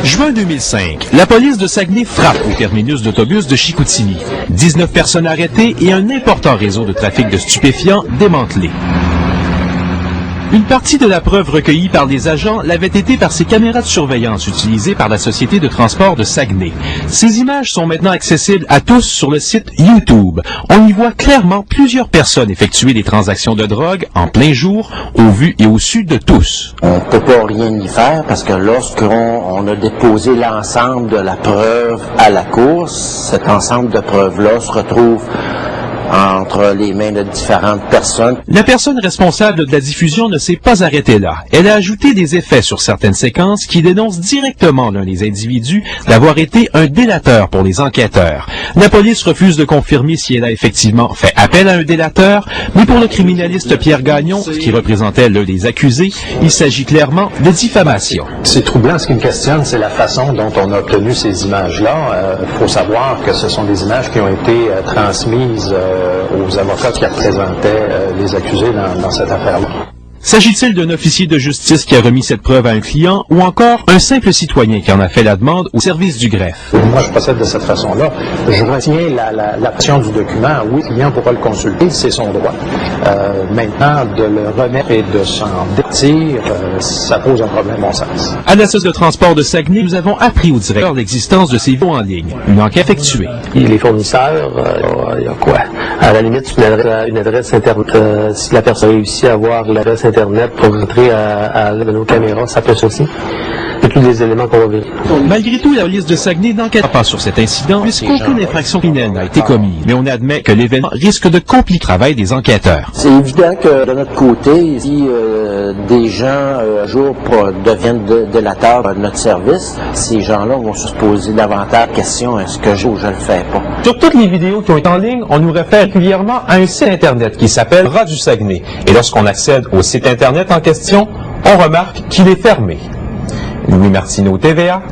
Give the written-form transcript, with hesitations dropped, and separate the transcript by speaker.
Speaker 1: Juin 2005, la police de Saguenay frappe au terminus d'autobus de Chicoutimi. 19 personnes arrêtées et un important réseau de trafic de stupéfiants démantelé. Une partie de la preuve recueillie par les agents l'avait été par ces caméras de surveillance utilisées par la Société de transport de Saguenay. Ces images sont maintenant accessibles à tous sur le site YouTube. On y voit clairement plusieurs personnes effectuer des transactions de drogue en plein jour, au vu et au su de tous.
Speaker 2: On ne peut pas rien y faire parce que lorsqu'on a déposé l'ensemble de la preuve à la cour, cet ensemble de preuves-là se retrouve entre les mains de différentes personnes.
Speaker 1: La personne responsable de la diffusion ne s'est pas arrêtée là. Elle a ajouté des effets sur certaines séquences qui dénoncent directement l'un des individus d'avoir été un délateur pour les enquêteurs. La police refuse de confirmer si elle a effectivement fait appel à un délateur, mais pour le criminaliste Pierre Gagnon, qui représentait l'un des accusés, il s'agit clairement de diffamation.
Speaker 3: C'est troublant. Ce qui me questionne, c'est la façon dont on a obtenu ces images-là. Il faut savoir que ce sont des images qui ont été transmises aux avocats qui représentaient les accusés dans cette affaire-là.
Speaker 1: S'agit-il d'un officier de justice qui a remis cette preuve à un client ou encore un simple citoyen qui en a fait la demande au service du greffe?
Speaker 3: Moi, je procède de cette façon-là. Je retiens l'option du document. Oui, le client pourra le consulter, c'est son droit. Maintenant, de le remettre et de s'en départir, ça pose un problème, à mon sens.
Speaker 1: À la Société de transport de Saguenay, nous avons appris au directeur l'existence de ces vidéos en ligne. Une enquête effectuée.
Speaker 4: Les fournisseurs, il y a quoi? À la limite, une adresse Internet. Si la personne réussit à avoir l'adresse Internet pour rentrer à nos caméras, ça peut aussi. C'est tous les éléments qu'on va vérifier.
Speaker 1: Malgré tout, la police de Saguenay n'enquête pas sur cet incident puisqu'aucune infraction criminelle n'a été commise. Mais on admet que l'événement risque de compliquer le travail des enquêteurs.
Speaker 2: C'est évident que de notre côté, si des gens un jour deviennent délateurs de notre service, ces gens-là vont se poser davantage de questions. Est-ce que je le fais pas?
Speaker 1: Sur toutes les vidéos qui ont été en ligne, on nous réfère régulièrement à un site Internet qui s'appelle Radio Saguenay. Et lorsqu'on accède au site Internet en question, on remarque qu'il est fermé. Louis Martineau, TVA.